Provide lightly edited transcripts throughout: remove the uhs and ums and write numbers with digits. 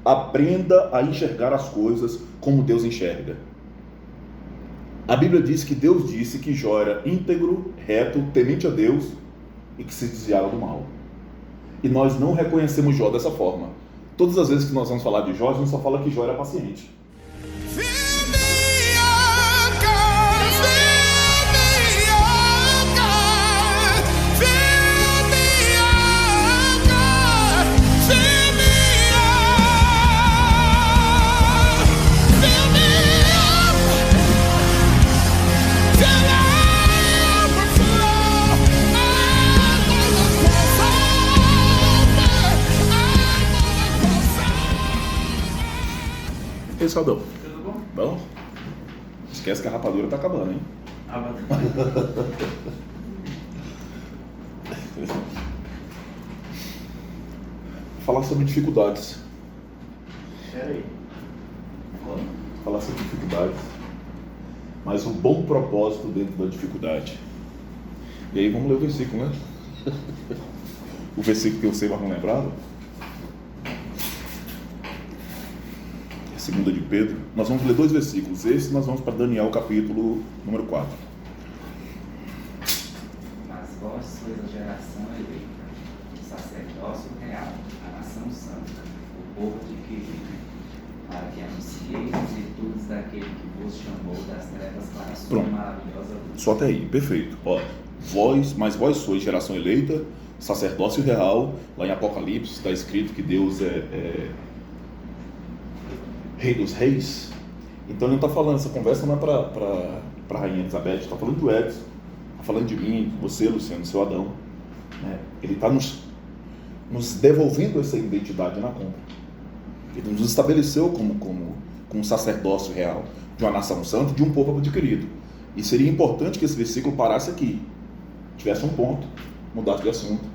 aprenda a enxergar as coisas como Deus enxerga. A Bíblia diz que Deus disse que Jó era íntegro, reto, temente a Deus e que se desviava do mal. E nós não reconhecemos Jó dessa forma. Todas as vezes que nós vamos falar de Jó, a gente só fala que Jó era paciente. Saldão. Tudo bom? Bom? Esquece que a rapadura tá acabando, hein? Falar sobre dificuldades. Peraí. Falar sobre dificuldades. Mas um bom propósito dentro da dificuldade. E aí vamos ler o versículo, né? O versículo que eu sei, mas não lembrava. 2 de Pedro, nós vamos ler 2 versículos. Esse nós vamos para Daniel, capítulo número 4. Mas vós sois a geração eleita, o sacerdócio real, a nação santa, o povo adquirido, para que anuncieis as virtudes daquele que vos chamou das trevas para a sua maravilhosa luz. Só até aí, perfeito. Ó, mas vós sois geração eleita, sacerdócio real. Lá em Apocalipse está escrito que Deus é Rei dos Reis. Então ele não está falando, essa conversa não é para a Rainha Elizabeth, está falando do Edson, está falando de mim, de você, Luciano, do seu Adão, né? Ele está nos devolvendo essa identidade na compra. Ele nos estabeleceu como um sacerdócio real, de uma nação santa, de um povo adquirido. E seria importante que esse versículo parasse aqui, tivesse um ponto, mudasse de assunto,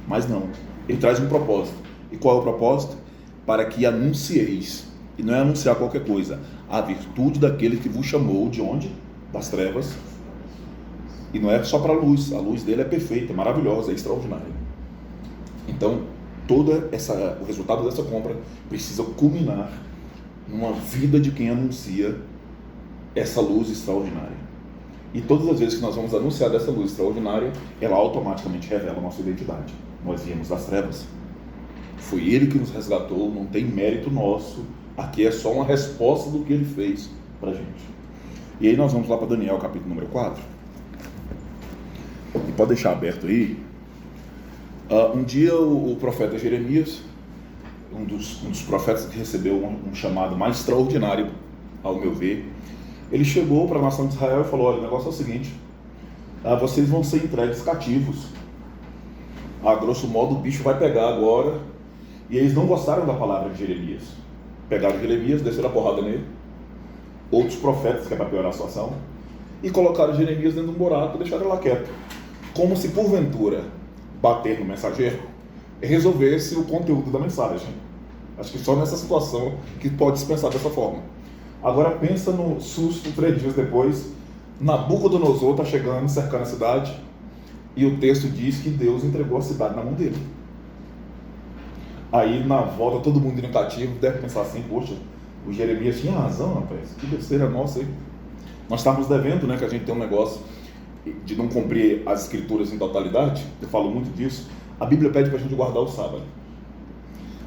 mas não, ele traz um propósito. E qual é o propósito? Para que anuncieis. E não é anunciar qualquer coisa, a virtude daquele que vos chamou de onde? Das trevas. E não é só para a luz dele é perfeita, é maravilhosa, é extraordinária. Então, o resultado dessa compra precisa culminar numa vida de quem anuncia essa luz extraordinária. E todas as vezes que nós vamos anunciar dessa luz extraordinária, ela automaticamente revela a nossa identidade. Nós viemos das trevas. Foi ele que nos resgatou, não tem mérito nosso. Aqui é só uma resposta do que ele fez pra gente. E aí nós vamos lá para Daniel, capítulo número 4. E pode deixar aberto aí. Um dia o profeta Jeremias, um dos profetas que recebeu um chamado mais extraordinário, ao meu ver, ele chegou para a nação de Israel e falou: olha, o negócio é o seguinte, vocês vão ser entregues cativos. A grosso modo o bicho vai pegar agora. E eles não gostaram da palavra de Jeremias. Pegaram Jeremias, desceram a porrada nele, outros profetas, que é para piorar a situação, e colocaram Jeremias dentro de um buraco e deixaram ele lá quieto. Como se porventura bater no mensageiro resolvesse o conteúdo da mensagem. Acho que só nessa situação que pode se pensar dessa forma. Agora pensa no susto 3 dias depois, Nabucodonosor está chegando, cercando a cidade, e o texto diz que Deus entregou a cidade na mão dele. Aí na volta todo mundo indo cativo, deve pensar assim: poxa, o Jeremias tinha razão, rapaz, que besteira nossa aí. Nós estávamos devendo, né, que a gente tem um negócio de não cumprir as escrituras em totalidade. Eu falo muito disso. A Bíblia pede para a gente guardar o sábado.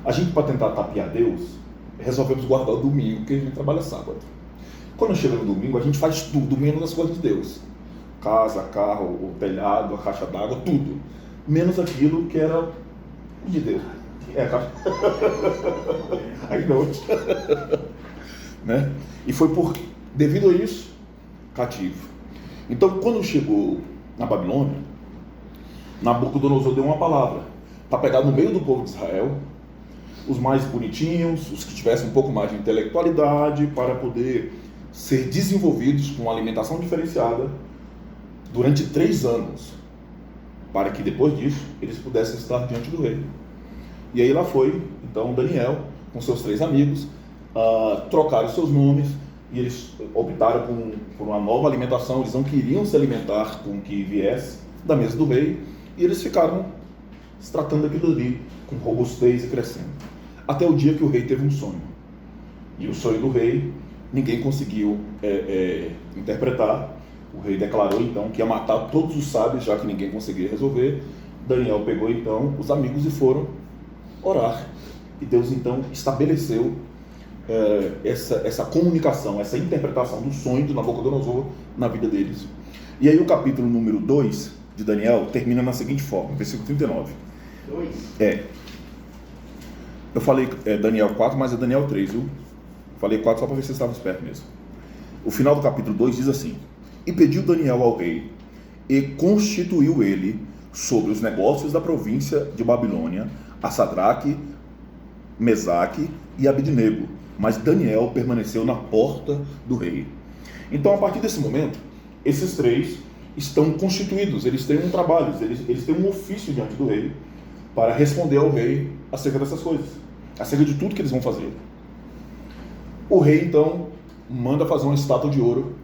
A gente, para tentar tapear Deus, resolvemos guardar o domingo, porque a gente trabalha sábado. Quando chega no domingo, a gente faz tudo menos as coisas de Deus: casa, carro, o telhado, a caixa d'água, tudo menos aquilo que era de Deus. Aí não. Né? E foi devido a isso, cativo. Então, quando chegou na Babilônia, Nabucodonosor deu uma palavra para pegar no meio do povo de Israel os mais bonitinhos, os que tivessem um pouco mais de intelectualidade, para poder ser desenvolvidos com uma alimentação diferenciada durante 3 anos, para que depois disso eles pudessem estar diante do rei. E aí lá foi, então, Daniel, com seus 3 amigos, trocaram seus nomes, e eles optaram por uma nova alimentação. Eles não queriam se alimentar com o que viesse da mesa do rei, e eles ficaram se tratando daquilo ali, com robustez e crescendo. até o dia que o rei teve um sonho. E o sonho do rei, ninguém conseguiu interpretar. O rei declarou então que ia matar todos os sábios, já que ninguém conseguia resolver. Daniel pegou então os amigos e foram orar. E Deus então estabeleceu essa comunicação, essa interpretação do sonho de Nabucodonosor na vida deles. E aí o capítulo número 2 de Daniel termina na seguinte forma, versículo 39. 2? Eu falei Daniel 4, mas é Daniel 3, viu? Falei 4 só para ver se vocês estavam espertos mesmo. O final do capítulo 2 diz assim: E pediu Daniel ao rei, e constituiu ele sobre os negócios da província de Babilônia a Sadraque, Mesaque e Abednego, mas Daniel permaneceu na porta do rei. Então, a partir desse momento, esses três estão constituídos, eles têm um trabalho, eles têm um ofício diante do rei para responder ao rei acerca dessas coisas, acerca de tudo que eles vão fazer. O rei, então, manda fazer uma estátua de ouro,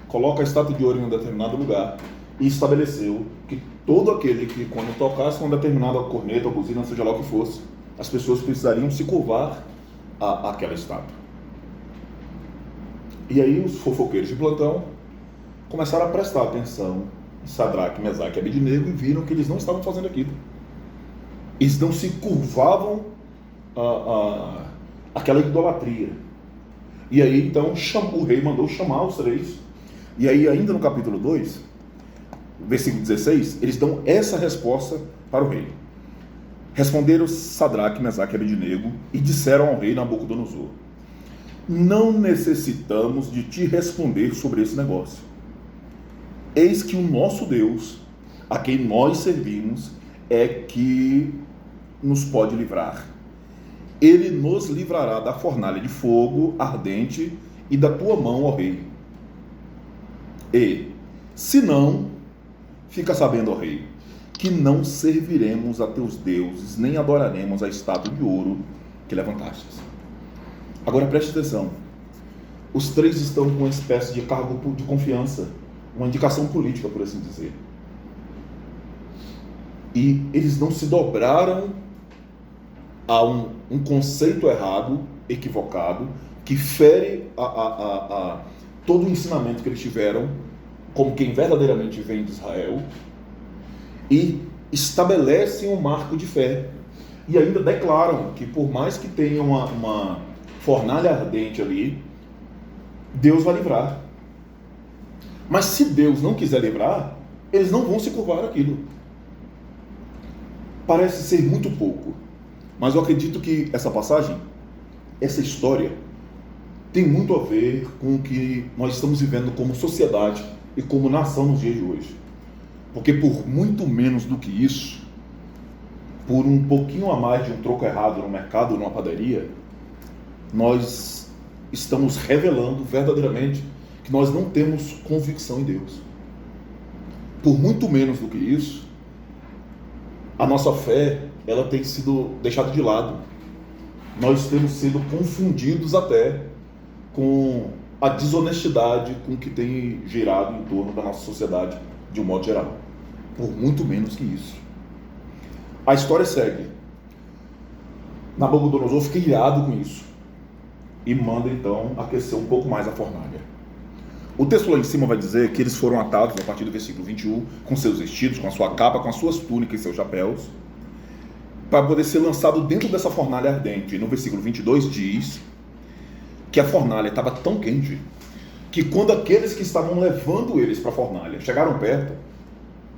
coloca a estátua de ouro em um determinado lugar e estabeleceu que todo aquele que, quando tocasse uma determinada corneta ou buzina, seja lá o que fosse, as pessoas precisariam se curvar àquela estátua. E aí os fofoqueiros de plantão começaram a prestar atenção em Sadraque, Mesaque e Abednego e viram que eles não estavam fazendo aquilo. Eles não se curvavam àquela idolatria. E aí então o rei mandou chamar os três. E aí ainda no capítulo 2, versículo 16, eles dão essa resposta para o rei. Responderam Sadraque, Mesaque e Abednego e disseram ao rei Nabucodonosor: Não necessitamos de te responder sobre esse negócio. Eis que o nosso Deus, a quem nós servimos, é que nos pode livrar. Ele nos livrará da fornalha de fogo ardente e da tua mão, ó rei. E, se não, fica sabendo, ó rei, que não serviremos a teus deuses, nem adoraremos a estátua de ouro que levantastes. Agora preste atenção. Os três estão com uma espécie de cargo de confiança, uma indicação política, por assim dizer. E eles não se dobraram a um conceito errado, equivocado, que fere todo o ensinamento que eles tiveram, como quem verdadeiramente vem de Israel, e estabelecem um marco de fé. E ainda declaram que por mais que tenha uma fornalha ardente ali, Deus vai livrar. Mas se Deus não quiser livrar, eles não vão se curvar àquilo. Parece ser muito pouco, mas eu acredito que essa passagem, essa história, tem muito a ver com o que nós estamos vivendo como sociedade e como nação nos dias de hoje. Porque por muito menos do que isso, por um pouquinho a mais de um troco errado no mercado ou numa padaria, nós estamos revelando verdadeiramente que nós não temos convicção em Deus. Por muito menos do que isso, a nossa fé, ela tem sido deixada de lado. Nós temos sido confundidos até com a desonestidade com que tem girado em torno da nossa sociedade de um modo geral. Por muito menos que isso. A história segue. Nabucodonosor fica irado com isso e manda então aquecer um pouco mais a fornalha. O texto lá em cima vai dizer que eles foram atados, a partir do versículo 21, com seus vestidos, com a sua capa, com as suas túnicas e seus chapéus, para poder ser lançado dentro dessa fornalha ardente. E no versículo 22 diz que a fornalha estava tão quente que quando aqueles que estavam levando eles para a fornalha chegaram perto,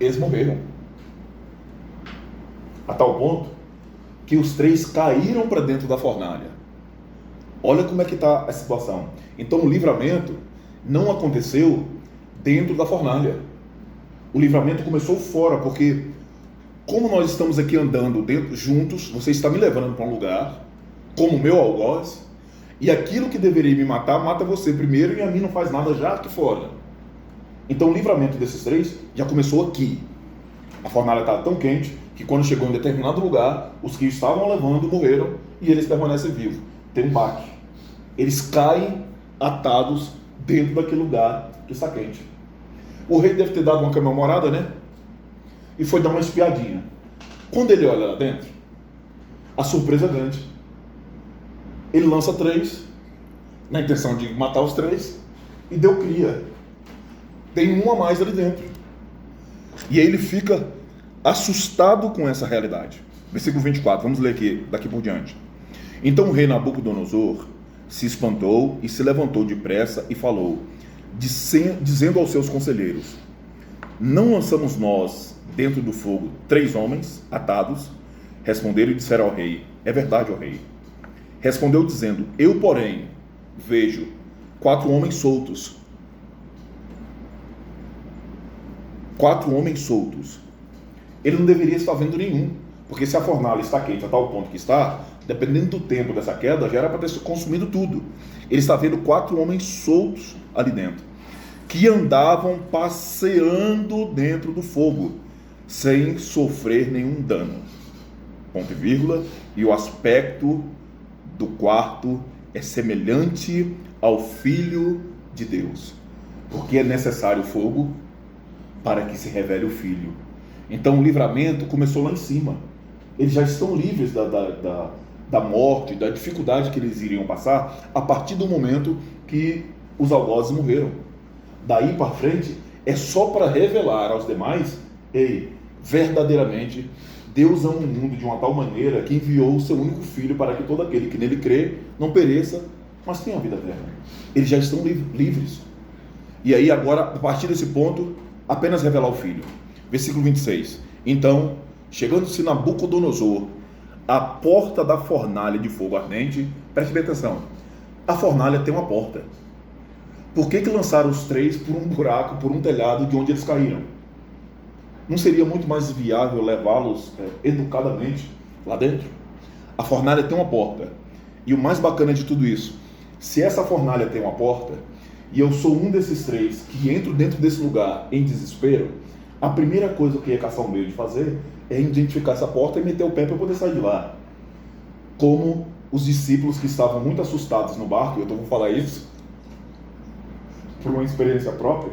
eles morreram. A tal ponto que os três caíram para dentro da fornalha. Olha como é que está a situação. Então o livramento não aconteceu dentro da fornalha. O livramento começou fora, porque como nós estamos aqui andando juntos, você está me levando para um lugar, como meu algoz, e aquilo que deveria me matar, mata você primeiro e a mim não faz nada já aqui fora. Então o livramento desses três já começou aqui. A fornalha estava tão quente que quando chegou em determinado lugar, os que estavam levando morreram e eles permanecem vivos. Tem um baque. Eles caem atados dentro daquele lugar que está quente. O rei deve ter dado uma comemorada, né? E foi dar uma espiadinha. Quando ele olha lá dentro, a surpresa é grande. Ele lança 3, na intenção de matar os 3, e deu cria. Tem um a mais ali dentro. E aí ele fica assustado com essa realidade. Versículo 24, vamos ler aqui, daqui por diante. Então o rei Nabucodonosor se espantou e se levantou depressa e falou, dizendo aos seus conselheiros: não lançamos nós dentro do fogo 3 homens atados? Responderam e disseram ao rei: é verdade, ó rei. Respondeu dizendo: eu, porém, vejo 4 homens soltos. 4 homens soltos. Ele não deveria estar vendo nenhum, porque se a fornalha está quente a tal ponto que está, dependendo do tempo dessa queda, já era para ter consumido tudo. Ele está vendo 4 homens soltos ali dentro, que andavam passeando dentro do fogo, sem sofrer nenhum dano. Ponto e vírgula. E o aspecto do quarto é semelhante ao Filho de Deus, porque é necessário fogo para que se revele o Filho. Então o livramento começou lá em cima. Eles já estão livres da morte, da dificuldade que eles iriam passar a partir do momento que os algozes morreram. Daí para frente é só para revelar aos demais: ei, verdadeiramente Deus ama o mundo de uma tal maneira que enviou o seu único Filho para que todo aquele que nele crê não pereça, mas tenha a vida eterna. Eles já estão livres. E aí agora, a partir desse ponto, apenas revelar o Filho. Versículo 26. Então, chegando-se Nabucodonosor à porta da fornalha de fogo ardente, preste bem atenção, a fornalha tem uma porta. Por que lançaram os 3 por um buraco, por um telhado de onde eles caíram? Não seria muito mais viável levá-los educadamente lá dentro? A fornalha tem uma porta. E o mais bacana de tudo isso, se essa fornalha tem uma porta, e eu sou um desses 3 que entro dentro desse lugar em desespero, a primeira coisa que eu ia caçar um meio de fazer é identificar essa porta e meter o pé para eu poder sair de lá. Como os discípulos que estavam muito assustados no barco, eu vou falar isso por uma experiência própria,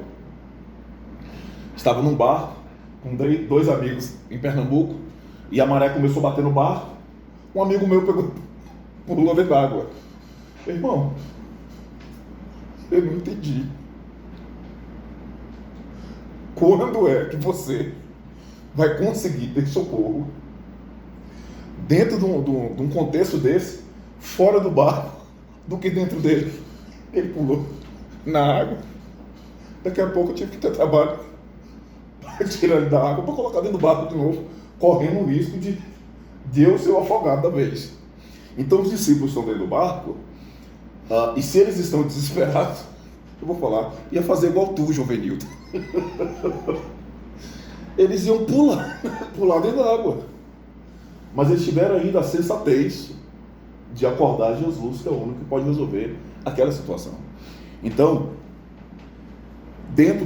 estavam num barco com 2 amigos em Pernambuco, e a maré começou a bater no barco. Um amigo meu pulou dentro d'água. Irmão, eu não entendi. Quando é que você vai conseguir ter socorro dentro de um contexto desse, fora do barco, do que dentro dele? Ele pulou na água. Daqui a pouco eu tive que ter trabalho para tirar ele da água, para colocar dentro do barco de novo, correndo o risco de eu ser o afogado da vez. Então os discípulos estão dentro do barco, e se eles estão desesperados, eu vou falar, ia fazer igual tu, Jovenildo. Eles iam pular dentro da água. Mas eles tiveram ainda a sensatez de acordar Jesus, que é o único que pode resolver aquela situação. Então, dentro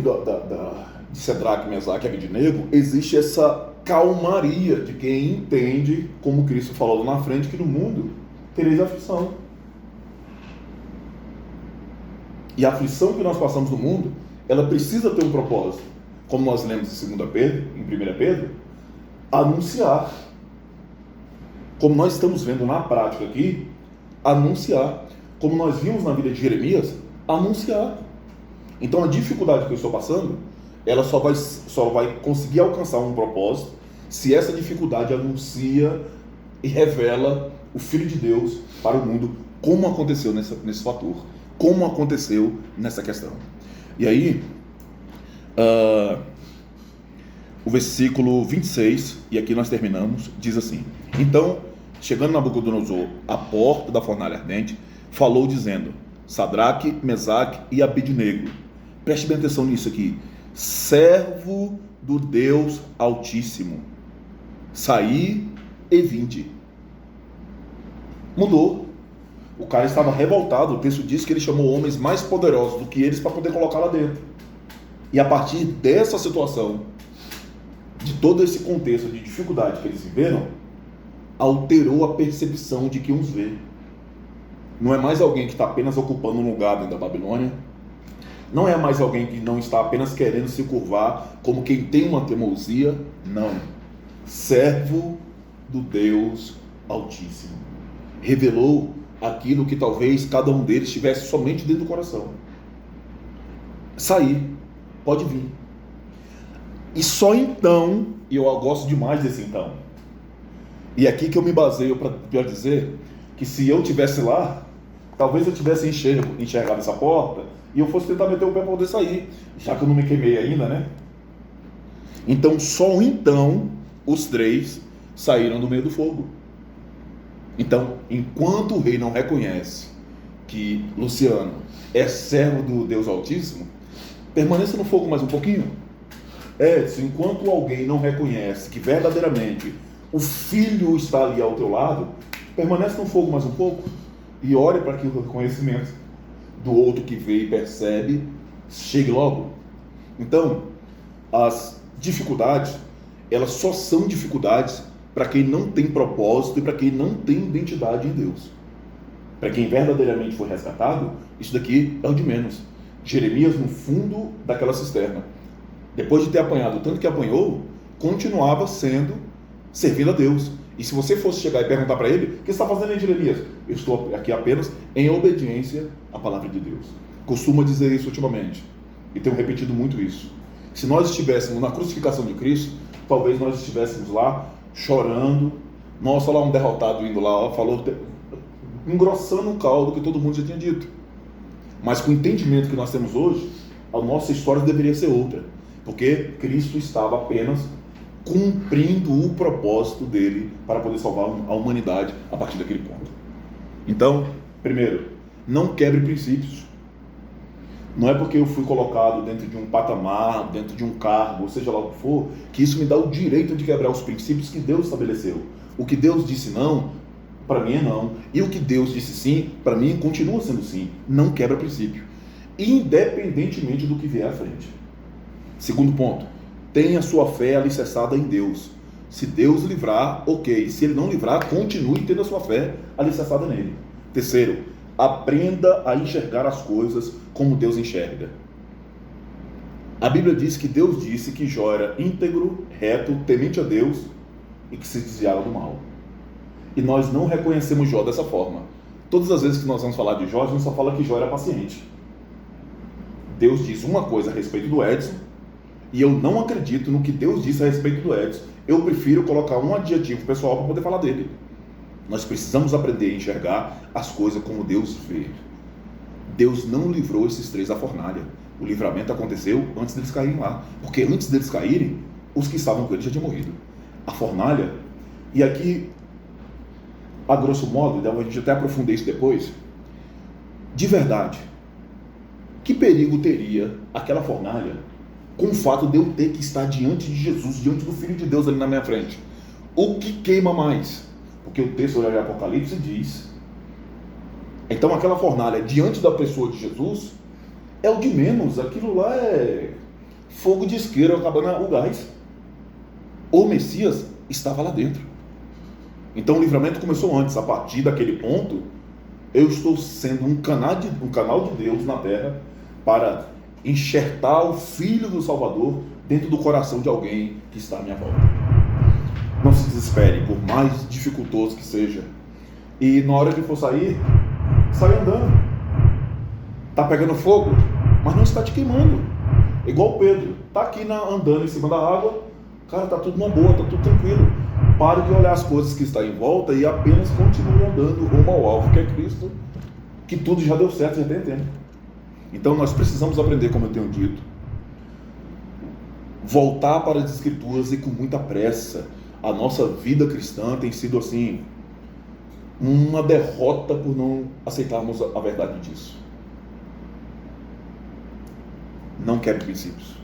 de Sadraque, Mesaque e Abednego, existe essa calmaria de quem entende, como Cristo falou lá na frente, que no mundo tereis aflição. E a aflição que nós passamos no mundo, ela precisa ter um propósito. Como nós lemos em 2 Pedro, em 1 Pedro, anunciar. Como nós estamos vendo na prática aqui, anunciar. Como nós vimos na vida de Jeremias, anunciar. Então a dificuldade que eu estou passando, ela só vai conseguir alcançar um propósito se essa dificuldade anuncia e revela o Filho de Deus para o mundo, como aconteceu nesse fator, como aconteceu nessa questão. E aí, o versículo 26, e aqui nós terminamos, diz assim: então, chegando Nabucodonosor à porta da fornalha ardente, falou dizendo: Sadraque, Mesaque e Abednego, preste bem atenção nisso aqui, servo do Deus Altíssimo, saí e vinde. Mudou. O cara estava revoltado. O texto diz que ele chamou homens mais poderosos do que eles para poder colocar lá dentro. E a partir dessa situação, de todo esse contexto de dificuldade que eles viveram, alterou a percepção de que uns vê. Não é mais alguém que está apenas ocupando um lugar dentro da Babilônia. Não é mais alguém que não está apenas querendo se curvar como quem tem uma teimosia. Não. Servo do Deus Altíssimo. Revelou aquilo que talvez cada um deles tivesse somente dentro do coração. Sair, pode vir. E só então, e eu gosto demais desse então, e é aqui que eu me baseio para dizer que se eu estivesse lá, talvez eu tivesse enxergado essa porta e eu fosse tentar meter o pé para poder sair, já que eu não me queimei ainda, né? Então, só então, os 3 saíram do meio do fogo. Então, enquanto o rei não reconhece que Luciano é servo do Deus Altíssimo, permaneça no fogo mais um pouquinho. Enquanto alguém não reconhece que verdadeiramente o filho está ali ao teu lado, permanece no fogo mais um pouco e ore para que o reconhecimento do outro que vê e percebe chegue logo. Então, as dificuldades, elas só são dificuldades para quem não tem propósito e para quem não tem identidade em Deus. Para quem verdadeiramente foi resgatado, isso daqui é o de menos. Jeremias, no fundo daquela cisterna, depois de ter apanhado tanto que apanhou, continuava servindo a Deus. E se você fosse chegar e perguntar para ele, o que você está fazendo aí, Jeremias? Eu estou aqui apenas em obediência à palavra de Deus. Costumo dizer isso ultimamente, e tenho repetido muito isso. Se nós estivéssemos na crucificação de Cristo, talvez nós estivéssemos lá chorando, nossa, lá um derrotado indo lá, falou, engrossando o caldo que todo mundo já tinha dito. Mas com o entendimento que nós temos hoje, a nossa história deveria ser outra, porque Cristo estava apenas cumprindo o propósito dele para poder salvar a humanidade a partir daquele ponto. Então, primeiro, não quebre princípios. Não é porque eu fui colocado dentro de um patamar, dentro de um cargo, seja lá o que for, que isso me dá o direito de quebrar os princípios que Deus estabeleceu. O que Deus disse não, para mim é não. E o que Deus disse sim, para mim continua sendo sim. Não quebra princípio, independentemente do que vier à frente. Segundo ponto, tenha sua fé alicerçada em Deus. Se Deus livrar, ok. Se Ele não livrar, continue tendo a sua fé alicerçada nele. Terceiro, aprenda a enxergar as coisas como Deus enxerga. A Bíblia diz que Deus disse que Jó era íntegro, reto, temente a Deus e que se desviava do mal. E nós não reconhecemos Jó dessa forma. Todas as vezes que nós vamos falar de Jó, a gente só fala que Jó era paciente. Deus diz uma coisa a respeito do Edson, e eu não acredito no que Deus disse a respeito do Edson. Eu prefiro colocar um adjetivo pessoal para poder falar dele. Nós precisamos aprender a enxergar as coisas como Deus vê. Deus não livrou esses 3 da fornalha. O livramento aconteceu antes deles caírem lá. Porque antes deles caírem, os que estavam com eles já tinham morrido. A fornalha, e aqui, a grosso modo, a gente até aprofundei isso depois, de verdade, que perigo teria aquela fornalha com o fato de eu ter que estar diante de Jesus, diante do Filho de Deus ali na minha frente? O que queima mais? Porque o texto de Apocalipse diz, então aquela fornalha diante da pessoa de Jesus é o de menos. Aquilo lá é fogo de isqueiro acabando o gás. O Messias estava lá dentro. Então o livramento começou antes. A partir daquele ponto, eu estou sendo um canal de Deus na terra para enxertar o Filho do Salvador dentro do coração de alguém que está à minha volta. Não se desespere, por mais dificultoso que seja. E na hora que for sair, sai andando. Está pegando fogo, mas não está te queimando. Igual o Pedro, está aqui andando em cima da água, cara, está tudo numa boa, está tudo tranquilo. Pare de olhar as coisas que estão em volta e apenas continue andando rumo ao alvo, que é Cristo, que tudo já deu certo, já tem tempo. Então nós precisamos aprender, como eu tenho dito, voltar para as Escrituras e com muita pressa. A nossa vida cristã tem sido assim, uma derrota por não aceitarmos a verdade disso. Não quebre princípios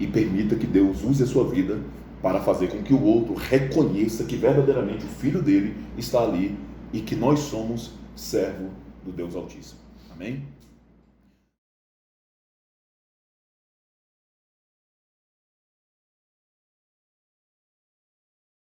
e permita que Deus use a sua vida para fazer com que o outro reconheça que verdadeiramente o Filho dele está ali e que nós somos servo do Deus Altíssimo. Amém?